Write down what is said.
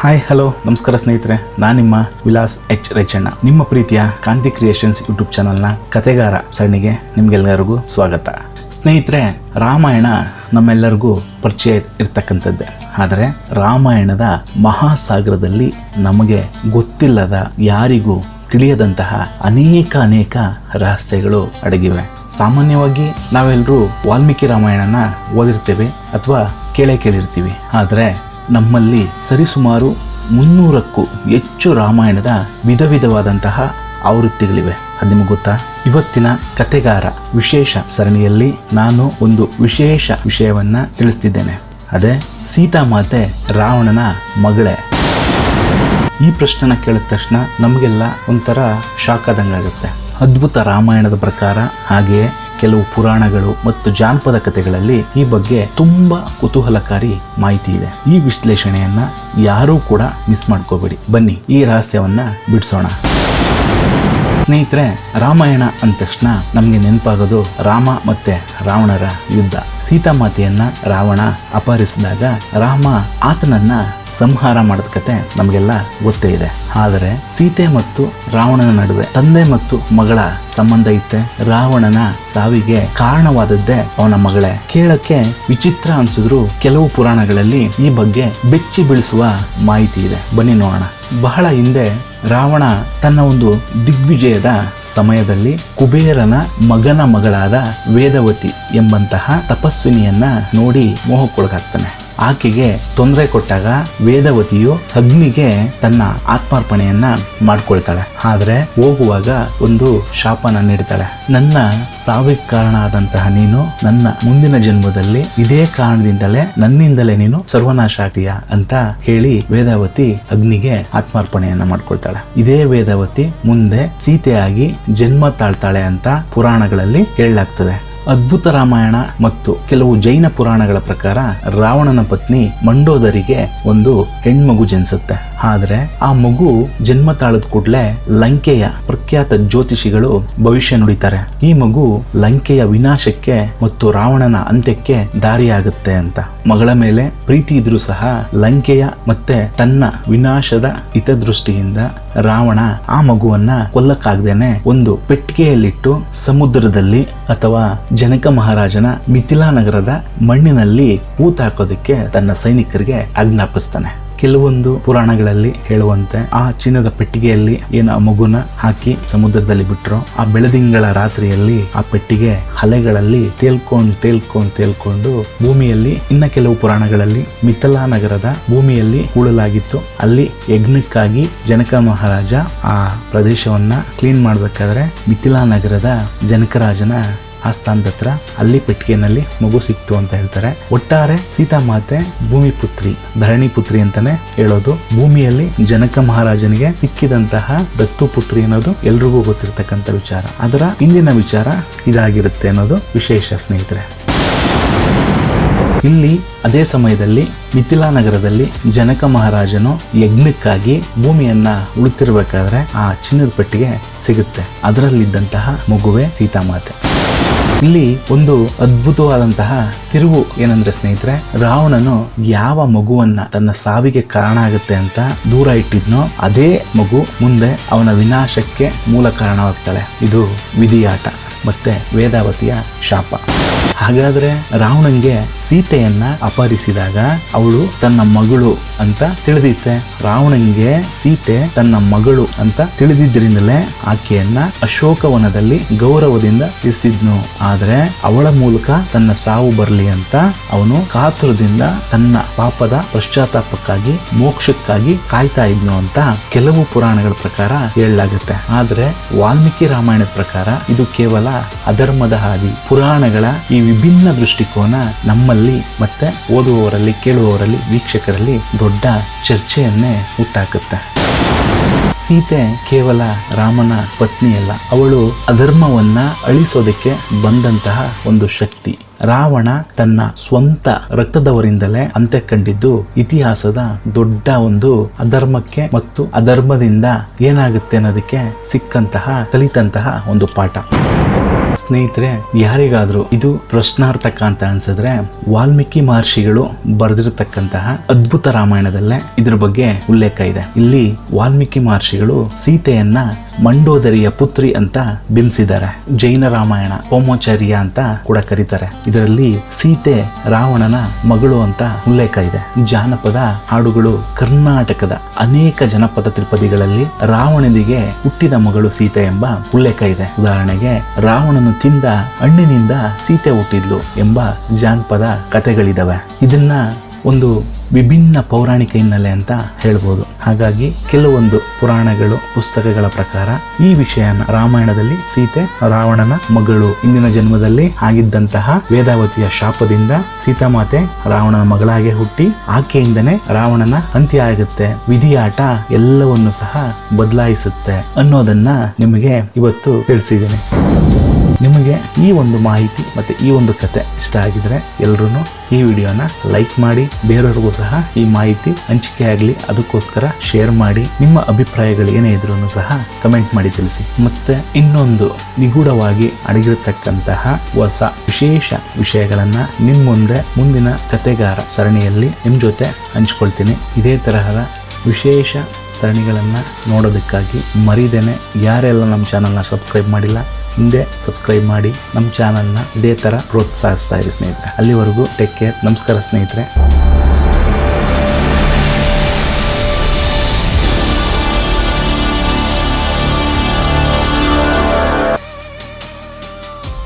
Hi hello ನಮಸ್ಕಾರ ಸ್ನೇಹಿತರೆ, ನಾನು ನಿಮ್ಮ ವಿಲಾಸ್ ಎಚ್ ರಚಣ್ಣ. ನಿಮ್ಮ ಪ್ರೀತಿಯ ಕಾಂತಿ ಕ್ರಿಯೇಷನ್ಸ್ ಯೂಟ್ಯೂಬ್ ಚಾನಲ್ನ ಕತೆಗಾರ ಸರಣಿಗೆ ನಿಮ್ಗೆಲ್ಲರಿಗೂ ಸ್ವಾಗತ. ಸ್ನೇಹಿತರೆ, ರಾಮಾಯಣ ನಮ್ಮೆಲ್ಲರಿಗೂ ಪರಿಚಯ ಇರ್ತಕ್ಕಂಥದ್ದೇ. ಆದರೆ ರಾಮಾಯಣದ ಮಹಾಸಾಗರದಲ್ಲಿ ನಮಗೆ ಗೊತ್ತಿಲ್ಲದ, ಯಾರಿಗೂ ತಿಳಿಯದಂತಹ ಅನೇಕ ರಹಸ್ಯಗಳು ಅಡಗಿವೆ. ಸಾಮಾನ್ಯವಾಗಿ ನಾವೆಲ್ಲರೂ ವಾಲ್ಮೀಕಿ ರಾಮಾಯಣನ ಓದಿರ್ತೇವೆ ಅಥವಾ ಕೇಳಿರ್ತೀವಿ. ಆದರೆ ನಮ್ಮಲ್ಲಿ ಸರಿಸುಮಾರು 300ಕ್ಕೂ ಹೆಚ್ಚು ರಾಮಾಯಣದ ವಿಧವಾದಂತಹ ಆವೃತ್ತಿಗಳಿವೆ. ಅದು ನಿಮಗೆ ಗೊತ್ತಾ? ಇವತ್ತಿನ ಕತೆಗಾರ ವಿಶೇಷ ಸರಣಿಯಲ್ಲಿ ನಾನು ಒಂದು ವಿಶೇಷ ವಿಷಯವನ್ನ ತಿಳಿಸ್ತಿದ್ದೇನೆ. ಅದೇ ಸೀತಾಮಾತೆ ರಾವಣನ ಮಗಳೇ. ಈ ಪ್ರಶ್ನೆನ ಕೇಳಿದ ತಕ್ಷಣ ನಮಗೆಲ್ಲ ಒಂಥರ ಶಾಕ್ ಆದಂಗಾಗುತ್ತೆ. ಅದ್ಭುತ ರಾಮಾಯಣದ ಪ್ರಕಾರ, ಹಾಗೆಯೇ ಕೆಲವು ಪುರಾಣಗಳು ಮತ್ತು ಜಾನಪದ ಕಥೆಗಳಲ್ಲಿ ಈ ಬಗ್ಗೆ ತುಂಬಾ ಕುತೂಹಲಕಾರಿ ಮಾಹಿತಿ ಇದೆ. ಈ ವಿಶ್ಲೇಷಣೆಯನ್ನ ಯಾರೂ ಕೂಡ ಮಿಸ್ ಮಾಡ್ಕೋಬೇಡಿ. ಬನ್ನಿ ಈ ರಹಸ್ಯವನ್ನ ಬಿಡಿಸೋಣ. ಸ್ನೇಹಿತರೆ, ರಾಮಾಯಣ ಅಂದ ತಕ್ಷಣ ನಮ್ಗೆ ನೆನಪಾಗೋದು ರಾಮ ಮತ್ತೆ ರಾವಣರ ಯುದ್ಧ. ಸೀತಾಮಾತೆಯನ್ನ ರಾವಣ ಅಪಹರಿಸಿದಾಗ ರಾಮ ಆತನನ್ನ ಸಂಹಾರ ಮಾಡಿದ ಕತೆ ನಮಗೆಲ್ಲ ಗೊತ್ತೇ ಇದೆ. ಆದರೆ ಸೀತೆ ಮತ್ತು ರಾವಣನ ನಡುವೆ ತಂದೆ ಮತ್ತು ಮಗಳ ಸಂಬಂಧ ಇತ್ತೆ. ರಾವಣನ ಸಾವಿಗೆ ಕಾರಣವಾದದ್ದೇ ಅವನ ಮಗಳೇ. ಕೇಳಕ್ಕೆ ವಿಚಿತ್ರ ಅನ್ಸಿದ್ರು ಕೆಲವು ಪುರಾಣಗಳಲ್ಲಿ ಈ ಬಗ್ಗೆ ಬೆಚ್ಚಿ ಬೀಳಿಸುವ ಮಾಹಿತಿ ಇದೆ. ಬನ್ನಿ ನೋಡೋಣ. ಬಹಳ ಹಿಂದೆ ರಾವಣ ತನ್ನ ಒಂದು ದಿಗ್ವಿಜಯದ ಸಮಯದಲ್ಲಿ ಕುಬೇರನ ಮಗನ ಮಗಳಾದ ವೇದವತಿ ಎಂಬಂತಹ ತಪಸ್ವಿನಿಯನ್ನ ನೋಡಿ ಮೋಹಕ್ಕೊಳಗಾಗ್ತಾನೆ. ಆಕೆಗೆ ತೊಂದರೆ ಕೊಟ್ಟಾಗ ವೇದವತಿಯು ಅಗ್ನಿಗೆ ತನ್ನ ಆತ್ಮಾರ್ಪಣೆಯನ್ನ ಮಾಡ್ಕೊಳ್ತಾಳೆ. ಆದ್ರೆ ಹೋಗುವಾಗ ಒಂದು ಶಾಪನ ನೀಡ್ತಾಳೆ. ನನ್ನ ಸಾವಿಗೆ ಕಾರಣ ಆದಂತಹ ನೀನು ನನ್ನ ಮುಂದಿನ ಜನ್ಮದಲ್ಲಿ ಇದೇ ಕಾರಣದಿಂದಲೇ ನನ್ನಿಂದಲೇ ನೀನು ಸರ್ವನಾಶ ಆಗ್ತೀಯ ಅಂತ ಹೇಳಿ ವೇದವತಿ ಅಗ್ನಿಗೆ ಆತ್ಮಾರ್ಪಣೆಯನ್ನ ಮಾಡ್ಕೊಳ್ತಾಳೆ. ಇದೇ ವೇದವತಿ ಮುಂದೆ ಸೀತೆಯಾಗಿ ಜನ್ಮ ತಾಳ್ತಾಳೆ ಅಂತ ಪುರಾಣಗಳಲ್ಲಿ ಹೇಳಲಾಗ್ತದೆ. ಅದ್ಭುತ ರಾಮಾಯಣ ಮತ್ತು ಕೆಲವು ಜೈನ ಪುರಾಣಗಳ ಪ್ರಕಾರ ರಾವಣನ ಪತ್ನಿ ಮಂಡೋದರಿಗೆ ಒಂದು ಹೆಣ್ಮಗು ಜನಿಸುತ್ತೆ. ಆದ್ರೆ ಆ ಮಗು ಜನ್ಮ ತಾಳದ ಕೂಡಲೇ ಲಂಕೆಯ ಪ್ರಖ್ಯಾತ ಜ್ಯೋತಿಷಿಗಳು ಭವಿಷ್ಯ ನುಡಿತಾರೆ. ಈ ಮಗು ಲಂಕೆಯ ವಿನಾಶಕ್ಕೆ ಮತ್ತು ರಾವಣನ ಅಂತ್ಯಕ್ಕೆ ದಾರಿಯಾಗುತ್ತೆ ಅಂತ. ಮಗಳ ಮೇಲೆ ಪ್ರೀತಿ ಇದ್ರೂ ಸಹ ಲಂಕೆಯ ಮತ್ತೆ ತನ್ನ ವಿನಾಶದ ಹಿತದೃಷ್ಟಿಯಿಂದ ರಾವಣ ಆ ಮಗುವನ್ನ ಕೊಲ್ಲಕ್ಕಾಗ್ದೇನೆ ಒಂದು ಪೆಟ್ಟಿಗೆಯಲ್ಲಿಟ್ಟು ಸಮುದ್ರದಲ್ಲಿ ಅಥವಾ ಜನಕ ಮಹಾರಾಜನ ಮಿಥಿಲಾ ನಗರದ ಮಣ್ಣಿನಲ್ಲಿ ಹೂತಾಕೋದಕ್ಕೆ ತನ್ನ ಸೈನಿಕರಿಗೆ ಆಜ್ಞಾಪಿಸ್ತಾನೆ. ಕೆಲವೊಂದು ಪುರಾಣಗಳಲ್ಲಿ ಹೇಳುವಂತೆ ಆ ಚಿನ್ನದ ಪೆಟ್ಟಿಗೆಯಲ್ಲಿ ಏನು ಆ ಮಗುನ ಹಾಕಿ ಸಮುದ್ರದಲ್ಲಿ ಬಿಟ್ರು, ಆ ಬೆಳದಿಂಗಳ ರಾತ್ರಿಯಲ್ಲಿ ಆ ಪೆಟ್ಟಿಗೆ ಅಲೆಗಳಲ್ಲಿ ತೇಲ್ಕೊಂಡು ಭೂಮಿಯಲ್ಲಿ, ಇನ್ನ ಕೆಲವು ಪುರಾಣಗಳಲ್ಲಿ ಮಿಥಿಲಾ ನಗರದ ಭೂಮಿಯಲ್ಲಿ ಹೂಳಲಾಗಿತ್ತು. ಅಲ್ಲಿ ಯಜ್ಞಕ್ಕಾಗಿ ಜನಕ ಮಹಾರಾಜ ಆ ಪ್ರದೇಶವನ್ನ ಕ್ಲೀನ್ ಮಾಡ್ಬೇಕಾದ್ರೆ ಮಿಥಿಲಾ ನಗರದ ಜನಕರಾಜನ ಆಸ್ಥಾನದ ಹತ್ರ ಅಲ್ಲಿ ಪೆಟ್ಟಿಗೆನಲ್ಲಿ ಮಗು ಸಿಕ್ತು ಅಂತ ಹೇಳ್ತಾರೆ. ಒಟ್ಟಾರೆ ಸೀತಾಮಾತೆ ಭೂಮಿ ಪುತ್ರಿ, ಧರಣಿ ಪುತ್ರಿ ಅಂತಾನೆ ಹೇಳೋದು. ಭೂಮಿಯಲ್ಲಿ ಜನಕ ಮಹಾರಾಜನಿಗೆ ಸಿಕ್ಕಿದಂತಹ ದತ್ತು ಪುತ್ರಿ ಅನ್ನೋದು ಎಲ್ರಿಗೂ ಗೊತ್ತಿರತಕ್ಕಂಥ ವಿಚಾರ. ಅದರ ಹಿಂದಿನ ವಿಚಾರ ಇದಾಗಿರುತ್ತೆ ಅನ್ನೋದು ವಿಶೇಷ ಸ್ನೇಹಿತರೆ. ಇಲ್ಲಿ ಅದೇ ಸಮಯದಲ್ಲಿ ಮಿಥಿಲಾ ನಗರದಲ್ಲಿ ಜನಕ ಮಹಾರಾಜನು ಯಜ್ಞಕ್ಕಾಗಿ ಭೂಮಿಯನ್ನ ಉಳುತ್ತಿರ್ಬೇಕಾದ್ರೆ ಆ ಚಿನ್ನದ ಪೆಟ್ಟಿಗೆ ಸಿಗುತ್ತೆ. ಅದರಲ್ಲಿದ್ದಂತಹ ಮಗುವೆ ಸೀತಾಮಾತೆ. ಇಲ್ಲಿ ಒಂದು ಅದ್ಭುತವಾದಂತಹ ತಿರುವು ಏನಂದ್ರೆ ಸ್ನೇಹಿತರೆ, ರಾವಣನು ಯಾವ ಮಗುವನ್ನ ತನ್ನ ಸಾವಿಗೆ ಕಾರಣ ಆಗುತ್ತೆ ಅಂತ ದೂರ ಇಟ್ಟಿದ್ನೋ ಅದೇ ಮಗು ಮುಂದೆ ಅವನ ವಿನಾಶಕ್ಕೆ ಮೂಲ ಕಾರಣವಾಗ್ತಾಳೆ. ಇದು ವಿಧಿಯಾಟ ಮತ್ತೆ ವೇದಾವತಿಯ ಶಾಪ. ಹಾಗಾದ್ರೆ ರಾವಣನ್ಗೆ ಸೀತೆಯನ್ನ ಅಪಹರಿಸಿದಾಗ ಅವಳು ತನ್ನ ಮಗಳು ಅಂತ ತಿಳಿದಿತ್ತೆ. ರಾವಣನ್ಗೆ ಸೀತೆ ತನ್ನ ಮಗಳು ಅಂತ ತಿಳಿದಿದ್ದರಿಂದಲೇ ಆಕೆಯನ್ನ ಅಶೋಕವನದಲ್ಲಿ ಗೌರವದಿಂದ ಇರಿಸಿದ್ನು. ಆದ್ರೆ ಅವಳ ಮೂಲಕ ತನ್ನ ಸಾವು ಬರಲಿ ಅಂತ ಅವನು ಕಾತುರದಿಂದ ತನ್ನ ಪಾಪದ ಪಶ್ಚಾತ್ತಾಪಕ್ಕಾಗಿ, ಮೋಕ್ಷಕ್ಕಾಗಿ ಕಾಯ್ತಾ ಇದ್ನು ಅಂತ ಕೆಲವು ಪುರಾಣಗಳ ಪ್ರಕಾರ ಹೇಳಲಾಗುತ್ತೆ. ಆದ್ರೆ ವಾಲ್ಮೀಕಿ ರಾಮಾಯಣದ ಪ್ರಕಾರ ಇದು ಕೇವಲ ಅಧರ್ಮದ ಹಾದಿ. ಪುರಾಣಗಳ ಈ ವಿಭಿನ್ನ ದೃಷ್ಟಿಕೋನ ನಮ್ಮಲ್ಲಿ ಮತ್ತೆ ಓದುವವರಲ್ಲಿ, ಕೇಳುವವರಲ್ಲಿ, ವೀಕ್ಷಕರಲ್ಲಿ ದೊಡ್ಡ ಚರ್ಚೆಯನ್ನೇ ಹುಟ್ಟಾಕುತ್ತೆ. ಸೀತೆ ಕೇವಲ ರಾಮನ ಪತ್ನಿಯಲ್ಲ, ಅವಳು ಅಧರ್ಮವನ್ನ ಅಳಿಸೋದಕ್ಕೆ ಬಂದಂತಹ ಒಂದು ಶಕ್ತಿ. ರಾವಣ ತನ್ನ ಸ್ವಂತ ರಕ್ತದವರಿಂದಲೇ ಅಂತ್ಯ ಕಂಡಿದ್ದು ಇತಿಹಾಸದ ದೊಡ್ಡ ಒಂದು ಅಧರ್ಮಕ್ಕೆ ಮತ್ತು ಅಧರ್ಮದಿಂದ ಏನಾಗುತ್ತೆ ಅನ್ನೋದಕ್ಕೆ ಸಿಕ್ಕಂತಹ, ಕಲಿತಂತಹ ಒಂದು ಪಾಠ. ಸ್ನೇಹಿತರೆ, ಯಾರಿಗಾದ್ರೂ ಇದು ಪ್ರಶ್ನಾರ್ಥಕ ಅಂತ ಅನ್ಸಿದ್ರೆ ವಾಲ್ಮೀಕಿ ಮಹರ್ಷಿಗಳು ಬರೆದಿರತಕ್ಕಂತಹ ಅದ್ಭುತ ರಾಮಾಯಣದಲ್ಲೇ ಇದ್ರ ಬಗ್ಗೆ ಉಲ್ಲೇಖ ಇದೆ. ಇಲ್ಲಿ ವಾಲ್ಮೀಕಿ ಮಹರ್ಷಿಗಳು ಸೀತೆಯನ್ನ ಮಂಡೋದರಿಯ ಪುತ್ರಿ ಅಂತ ಬಿಂಬಿಸಿದ್ದಾರೆ. ಜೈನ ರಾಮಾಯಣ ಹೋಮೋಚರ್ಯ ಅಂತ ಕೂಡ ಕರೀತಾರೆ. ಇದರಲ್ಲಿ ಸೀತೆ ರಾವಣನ ಮಗಳು ಅಂತ ಉಲ್ಲೇಖ ಇದೆ. ಜಾನಪದ ಹಾಡುಗಳು ಕರ್ನಾಟಕದ ಅನೇಕ ಜನಪದ ತ್ರಿಪದಿಗಳಲ್ಲಿ ರಾವಣನಿಗೆ ಹುಟ್ಟಿದ ಮಗಳು ಸೀತೆ ಎಂಬ ಉಲ್ಲೇಖ ಇದೆ. ಉದಾಹರಣೆಗೆ, ರಾವಣನು ತಿಂದ ಹಣ್ಣಿನಿಂದ ಸೀತೆ ಹುಟ್ಟಿದ್ಲು ಎಂಬ ಜಾನಪದ ಕಥೆಗಳಿದಾವೆ. ಇದನ್ನ ಒಂದು ವಿಭಿನ್ನ ಪೌರಾಣಿಕ ಹಿನ್ನೆಲೆ ಅಂತ ಹೇಳ್ಬೋದು. ಹಾಗಾಗಿ ಕೆಲವೊಂದು ಪುರಾಣಗಳು, ಪುಸ್ತಕಗಳ ಪ್ರಕಾರ ಈ ವಿಷಯನ ರಾಮಾಯಣದಲ್ಲಿ ಸೀತೆ ರಾವಣನ ಮಗಳು, ಇಂದಿನ ಜನ್ಮದಲ್ಲಿ ಆಗಿದ್ದಂತಹ ವೇದಾವತಿಯ ಶಾಪದಿಂದ ಸೀತಾಮಾತೆ ರಾವಣನ ಮಗಳಾಗೆ ಹುಟ್ಟಿ ಆಕೆಯಿಂದನೇ ರಾವಣನ ಅಂತ್ಯ ಆಗುತ್ತೆ, ವಿಧಿಯಾಟ ಎಲ್ಲವನ್ನು ಸಹ ಬದಲಾಯಿಸುತ್ತೆ ಅನ್ನೋದನ್ನ ನಿಮಗೆ ಇವತ್ತು ತಿಳಿಸಿದ್ದೇನೆ. ನಿಮಗೆ ಈ ಒಂದು ಮಾಹಿತಿ ಮತ್ತು ಈ ಒಂದು ಕತೆ ಇಷ್ಟ ಆಗಿದ್ರೆ ಎಲ್ಲರೂ ಈ ವಿಡಿಯೋನ ಲೈಕ್ ಮಾಡಿ, ಬೇರೆಯವ್ರಿಗೂ ಸಹ ಈ ಮಾಹಿತಿ ಹಂಚಿಕೆ ಆಗಲಿ ಅದಕ್ಕೋಸ್ಕರ ಶೇರ್ ಮಾಡಿ. ನಿಮ್ಮ ಅಭಿಪ್ರಾಯಗಳು ಏನೇ ಇದ್ರೂ ಸಹ ಕಮೆಂಟ್ ಮಾಡಿ ತಿಳಿಸಿ. ಮತ್ತೆ ಇನ್ನೊಂದು ನಿಗೂಢವಾಗಿ ಅಡಗಿರತಕ್ಕಂತಹ ಹೊಸ ವಿಶೇಷ ವಿಷಯಗಳನ್ನ ನಿಮ್ಮ ಮುಂದೆ ಮುಂದಿನ ಕತೆಗಾರ ಸರಣಿಯಲ್ಲಿ ನಿಮ್ಮ ಜೊತೆ ಹಂಚ್ಕೊಳ್ತೀನಿ. ಇದೇ ತರಹದ ವಿಶೇಷ ಸರಣಿಗಳನ್ನು ನೋಡೋದಕ್ಕಾಗಿ ಮರಿದೇನೆ ಯಾರೆಲ್ಲ ನಮ್ಮ ಚಾನಲ್ನ ಸಬ್ಸ್ಕ್ರೈಬ್ ಮಾಡಿಲ್ಲ ಹಿಂದೆ ಸಬ್ಸ್ಕ್ರೈಬ್ ಮಾಡಿ ನಮ್ಮ ಚಾನಲ್ನ ಇದೇ ಥರ ಪ್ರೋತ್ಸಾಹಿಸ್ತಾ ಇರಿ ಸ್ನೇಹಿತರೆ. ಅಲ್ಲಿವರೆಗೂ ಟೇಕ್ ಕೇರ್. ನಮಸ್ಕಾರ ಸ್ನೇಹಿತರೆ.